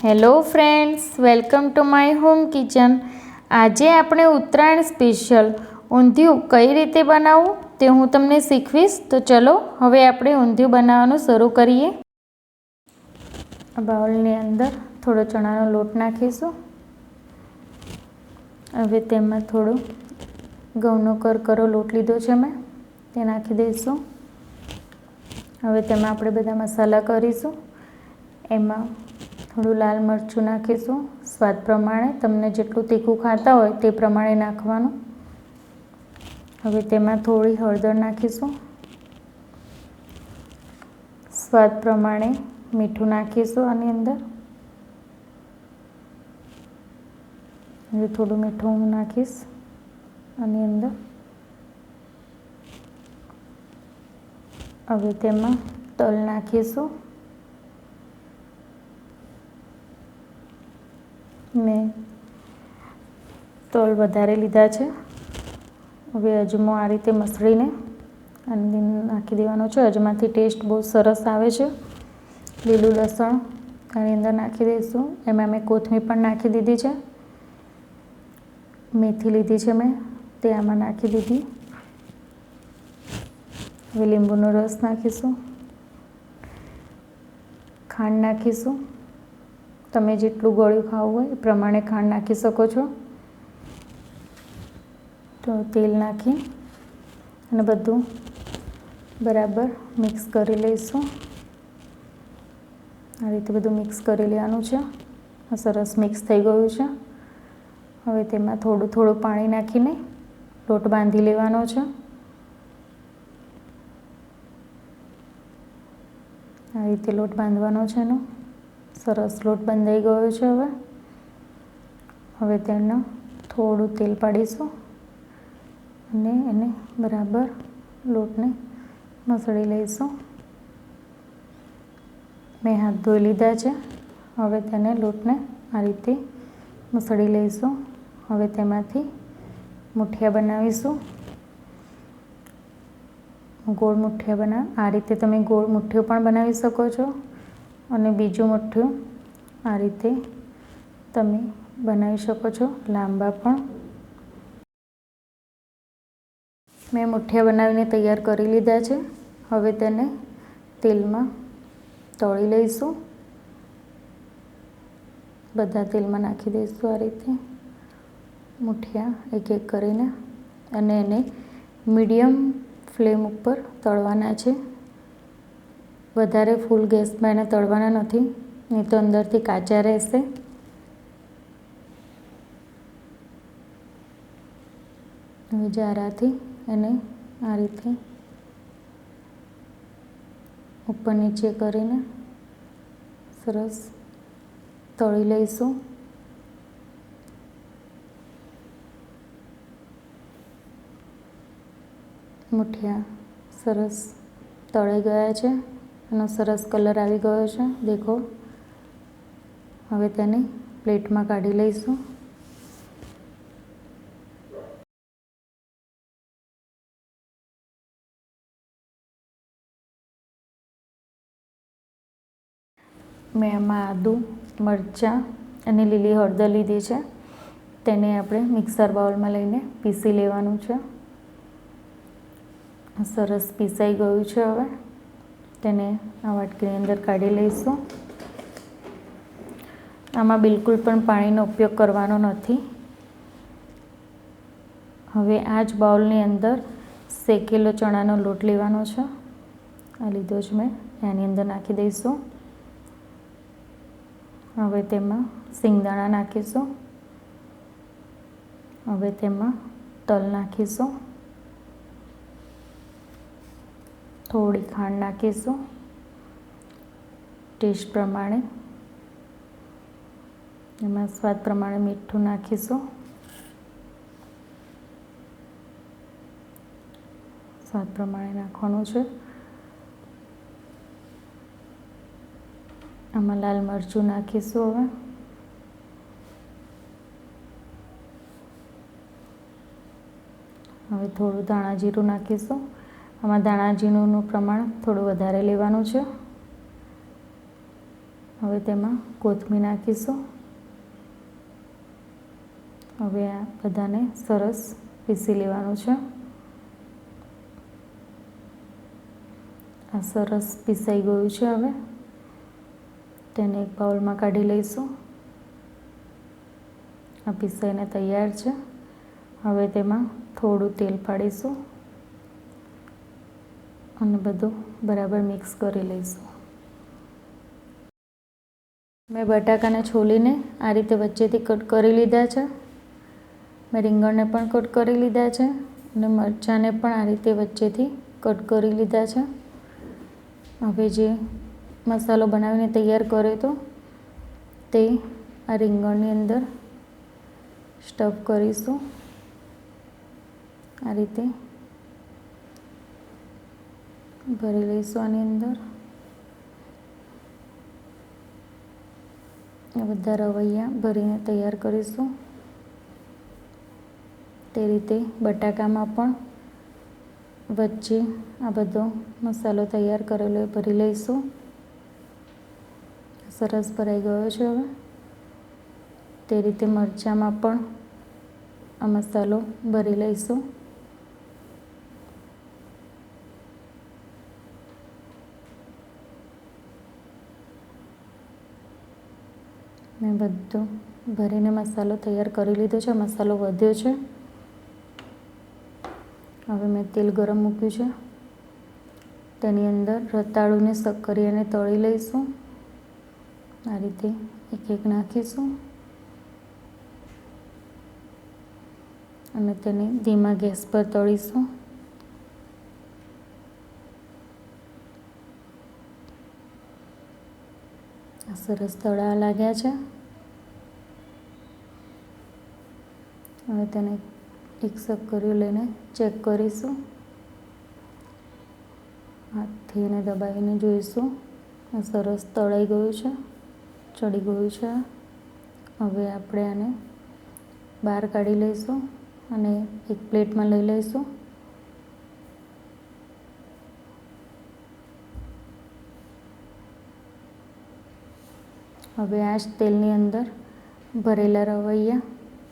Hello friends, welcome to my home kitchen. આજે આપણે Uttarayan special ઊંધિયું કઈ રીતે બનાવવું તે હું તમને શીખવીશ. તો ચલો હવે આપણે ઊંધિયું બનાવવાનું શરૂ કરીએ. બાઉલની અંદર થોડો ચણાનો લોટ નાખીશું. હવે તેમાં થોડો ઘઉંનો કરકરો લોટ લીધો છે મેં, તે નાખી દઈશું. હવે તેમાં આપણે બધા મસાલા કરીશું. એમાં થોડું લાલ મરચું નાખીશું, સ્વાદ પ્રમાણે. તમને જેટલું તીખું ખાતા હોય તે પ્રમાણે નાખવાનું. હવે તેમાં થોડી હળદર નાખીશું, સ્વાદ પ્રમાણે મીઠું નાખીશું આની અંદર. હવે થોડું મીઠું હું નાખીશ આની અંદર. હવે તેમાં તલ નાખીશું. મેં તલ વધારે લીધા છે. હવે અજમો આ રીતે મસળીને આની નાખી દેવાનો છે. અજમાથી ટેસ્ટ બહુ સરસ આવે છે. લીલું લસણ આની અંદર નાખી દઈશું. એમાં મેં કોથમીર પણ નાખી દીધી છે. મેથી લીધી છે મેં, તે આમાં નાખી દીધી. હવે લીંબુનો રસ નાખીશું, ખાંડ નાખીશું. તમે જેટલું ગળ્યું ખાવું હોય એ પ્રમાણે ખાંડ નાખી શકો છો. તો તેલ નાખી અને બધું બરાબર મિક્સ કરી લઈશું. આ રીતે બધું મિક્સ કરી લેવાનું છે. આ સરસ મિક્સ થઈ ગયું છે. હવે તેમાં થોડું થોડું પાણી નાખીને લોટ બાંધી લેવાનો છે. આ રીતે લોટ બાંધવાનો છે એનો. સરસ લોટ બંધાઈ ગયો છે. હવે તેનો થોડું તેલ પાડીશું અને એને બરાબર લોટને મસળી લઈશું. મેં હાથ ધોઈ લીધા છે. હવે તેને લોટને આ રીતે મસળી લઈશું. હવે તેમાંથી મુઠિયા બનાવીશું. ગોળ મુઠિયા આ રીતે તમે ગોળ મુઠ્ઠીઓ પણ બનાવી શકો છો. અને બીજું મુઠ્ઠું આ રીતે તમે બનાવી શકો છો, લાંબા પણ. મેં મુઠિયા બનાવીને તૈયાર કરી લીધા છે. હવે તેને તેલમાં તળી લઈશું. બધા તેલમાં નાખી દઈશું આ રીતે મુઠિયા એક એક કરીને. અને એને મીડિયમ ફ્લેમ ઉપર તળવાના છે. વધારે ફૂલ ગેસમાં એને તળવાના નથી, નહીં તો અંદરથી કાચા રહેશે. હવે જારાથી એને આ રીતે ઉપર નીચે કરીને સરસ તળી લઈશું. મુઠિયા સરસ તળાઈ ગયા છે. એનો સરસ કલર આવી ગયો છે, દેખો. હવે તેને પ્લેટમાં કાઢી લઈશું. મેં આમાં આદું, મરચાં અને લીલી હળદર લીધી છે. તેને આપણે મિક્સર બાઉલમાં લઈને પીસી લેવાનું છે. સરસ પીસાઈ ગયું છે. હવે તેને આ વાટકીની અંદર કાઢી લઈશું. આમાં બિલકુલ પણ પાણીનો ઉપયોગ કરવાનો નથી. હવે આ જ બાઉલની અંદર શેકેલો ચણાનો લોટ લેવાનો છે. આ લીધો જ મેં, એની અંદર નાખી દઈશું. હવે તેમાં સિંગદાણા નાખીશું. હવે તેમાં તલ નાખીશું. થોડી ખાંડ નાખીશું ટેસ્ટ પ્રમાણે. એમાં સ્વાદ પ્રમાણે મીઠું નાખીશું. સ્વાદ પ્રમાણે નાખવાનું છે. આમાં લાલ મરચું નાખીશું. હવે થોડું ધાણા જીરું નાખીશું. આમાં ધાણા જીરુંનું પ્રમાણ થોડું વધારે લેવાનું છે. હવે તેમાં કોથમીર નાખીશું. હવે આ બધાને સરસ પીસી લેવાનું છે. આ સરસ પીસાઈ ગયું છે. હવે તેને એક બાઉલમાં કાઢી લઈશું. આ પીસાઈને તૈયાર છે. હવે તેમાં થોડું તેલ પાડીશું અને બધું બરાબર મિક્સ કરી લઈશું. મેં બટાકાને છોલીને આ રીતે વચ્ચેથી કટ કરી લીધા છે. મેં રીંગણને પણ કટ કરી લીધા છે અને મરચાંને પણ આ રીતે વચ્ચેથી કટ કરી લીધા છે. હવે જે મસાલો બનાવીને તૈયાર કર્યો હતો તે આ રીંગણની અંદર સ્ટફ કરીશું. આ રીતે ભરી લઈશું. આની અંદર આ બધા રવૈયા ભરીને તૈયાર કરીશું. તે રીતે બટાકામાં પણ વચ્ચે આ બધો મસાલો તૈયાર કરેલો એ ભરી લઈશું. સરસ ભરાઈ ગયો છે. હવે તે રીતે મરચાંમાં પણ આ મસાલો ભરી લઈશું. મેં બધો ભરીને મસાલો તૈયાર કરી લીધો છે. મસાલો વધ્યો છે. હવે મેં તેલ ગરમ મૂક્યું છે. તેની અંદર રતાળુને શક્કરિયાને તળી લઈશું. આ રીતે એક એક નાખીશું અને તેને ધીમા ગેસ પર તળીશું. સરસ તળાવા લાગ્યા છે. હવે તેને એક શક્કરિયું લઈને ચેક કરીશું. હાથથી એને દબાવીને જોઈશું. આ સરસ તળાઈ ગયું છે, ચડી ગયું છે. હવે આપણે આને બહાર કાઢી લઈશું અને એક પ્લેટમાં લઈ લઈશું. હવે આ જ તેલની અંદર ભરેલા રવૈયા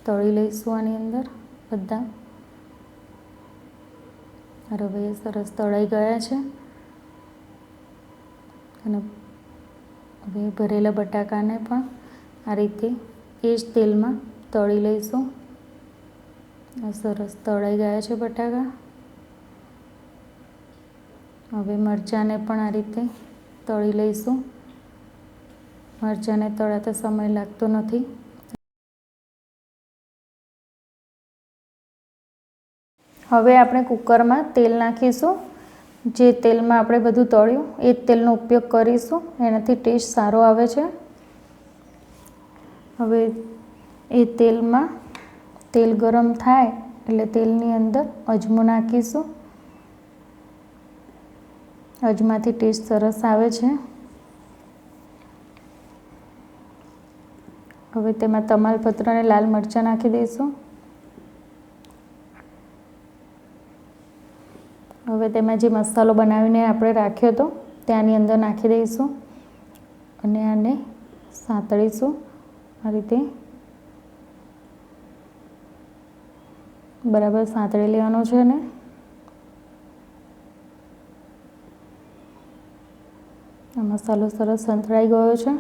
તળી લઈશું. આની અંદર બધા રવૈયા સરસ તળાઈ ગયા છે અને હવે ભરેલા બટાકાને પણ આ રીતે એ જ તેલમાં તળી લઈશું. સરસ તળાઈ ગયા છે બટાકા. હવે મરચાંને પણ આ રીતે તળી લઈશું. મરચાંને તળાતા સમય લાગતો નથી. હવે આપણે કુકરમાં તેલ નાખીશું. જે તેલમાં આપણે બધું તળ્યું એ જ તેલનો ઉપયોગ કરીશું. એનાથી ટેસ્ટ સારો આવે છે. હવે એ તેલમાં તેલ ગરમ થાય એટલે તેલની અંદર અજમો નાખીશું. અજમાથી ટેસ્ટ સરસ આવે છે. હવે તેમાં તમાલપત્ર અને લાલ મરચાં નાખી દઈશું. હવે તેમાં જે મસાલો બનાવીને આપણે રાખ્યો હતો ત્યાંની અંદર નાખી દઈશું અને આને સાંતળીશું. આ રીતે બરાબર સાંતળી લેવાનો છે ને આ મસાલો સરસ સંતળાઈ ગયો છે.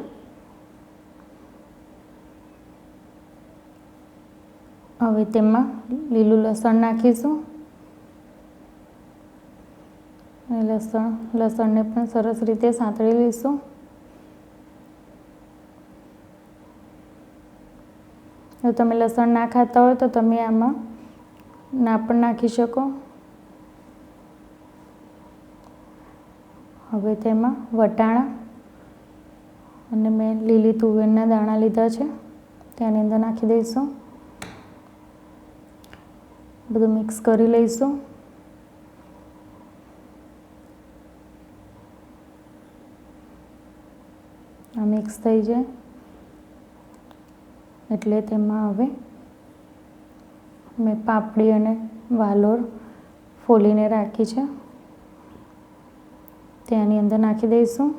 હવે તેમાં લીલું લસણ નાખીશું. લસણને પણ સરસ રીતે સાંતળી લઈશું. જો તમે લસણ ના ખાતા હોય તો તમે આમાં ના પણ નાખી શકો. હવે તેમાં વટાણા અને મેં લીલી તુવેરના દાણા લીધા છે તેની અંદર નાખી દઈશું. બધું મિક્સ કરી લઈશું. આ મિક્સ થઈ જાય એટલે તેમાં હવે મેં પાપડી અને વાલોર ફોલીને રાખી છે તેની અંદર નાખી દઈશું.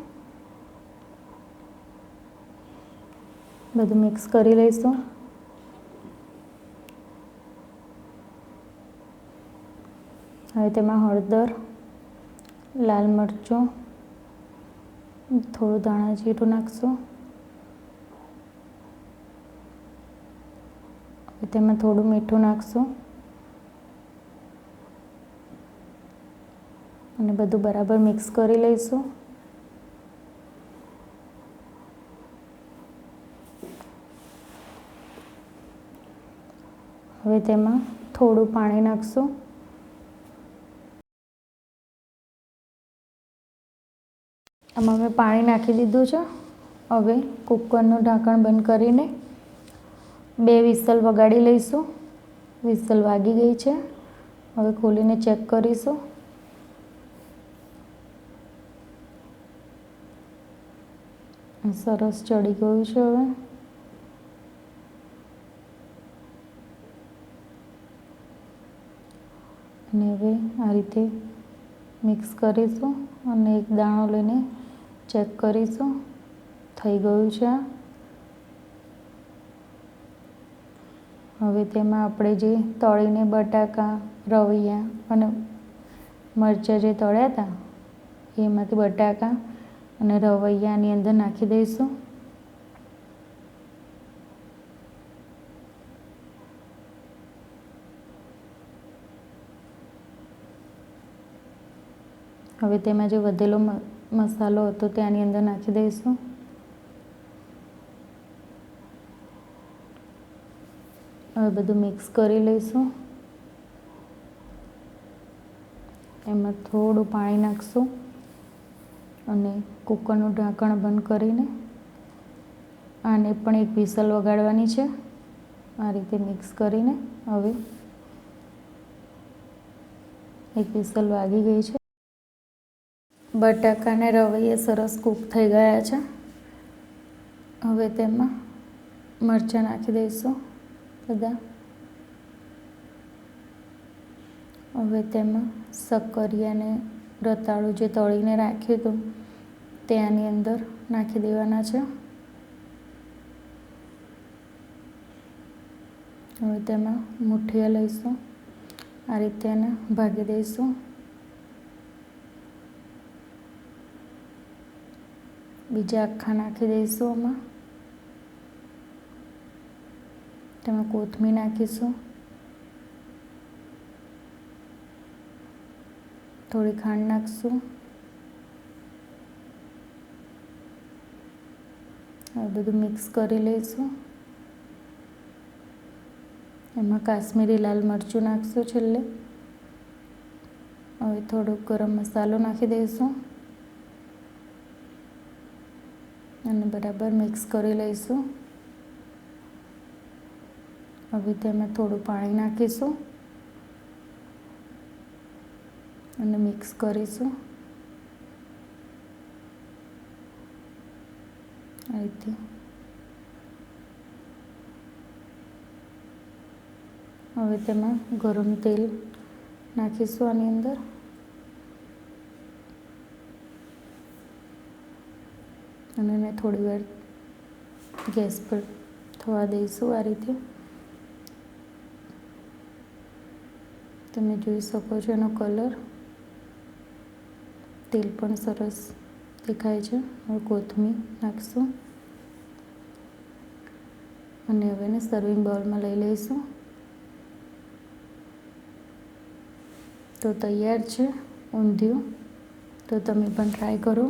બધું મિક્સ કરી લઈશું. હવે તેમાં હળદર, લાલ મરચું, થોડું ધાણા જીરું નાખશું. હવે તેમાં થોડું મીઠું નાખશું અને બધું બરાબર મિક્સ કરી લઈશું. હવે તેમાં થોડું પાણી નાખશું. આમાં મેં પાણી નાખી દીધું છે. હવે કુકરનું ઢાંકણ બંધ કરીને 2 વિસલ વગાડી લઈશું. વિસલ વાગી ગઈ છે. હવે ખોલીને ચેક કરીશું. સરસ ચડી ગયું છે. હવે આ રીતે મિક્સ કરીશું અને એક દાણો લઈને ચેક કરીશું. થઈ ગયું છે. હવે તેમાં આપણે જે તળીને બટાકા, રવૈયા અને મરચાં જે તળ્યા હતા એમાંથી બટાકા અને રવૈયાની અંદર નાખી દઈશું. હવે તેમાં જે વધેલો મસાલો હતો તે આની અંદર નાખી દઈશું. હવે બધું મિક્સ કરી લઈશું. એમાં થોડું પાણી નાખશું અને કુકરનું ઢાંકણ બંધ કરીને આને પણ એક વિસલ વગાડવાની છે. આ રીતે મિક્સ કરીને હવે એક વિસલ વાગી ગઈ છે. બટાકા અને રવૈયા સરસ કૂક થઈ ગયા છે. હવે તેમાં મરચાં નાખી દઈશું બધા. હવે તેમાં શક્કરિયાને રતાળું જે તળીને રાખ્યું હતું તે આની અંદર નાખી દેવાના છે. હવે તેમાં મુઠિયા લઈશું. આ રીતે એને ભાગી દઈશું. બીજા આખા નાખી દઈશું. આમાં તેમાં કોથમીર નાખીશું. થોડી ખાંડ નાખીશું. હવે બધું મિક્સ કરી લઈશું. એમાં કાશ્મીરી લાલ મરચું નાખીશું છેલ્લે. હવે થોડોક ગરમ મસાલો નાખી દઈશું અને બરાબર મિક્સ કરી લઈશું. હવે તેમાં થોડું પાણી નાખીશું અને મિક્સ કરીશું. આ રીતે હવે તેમાં ગરમ તેલ નાખીશું આની અંદર અને એને થોડી વાર ગેસ પર થવા દઈશું. આ રીતે તમે જોઈ શકો છો એનો કલર. તેલ પણ સરસ દેખાય છે. હવે કોથમીર નાખીશું અને હવે એને સર્વિંગ બાઉલમાં લઈ લઈશું. તો તૈયાર છે ઊંધિયું. તો તમે પણ ટ્રાય કરો.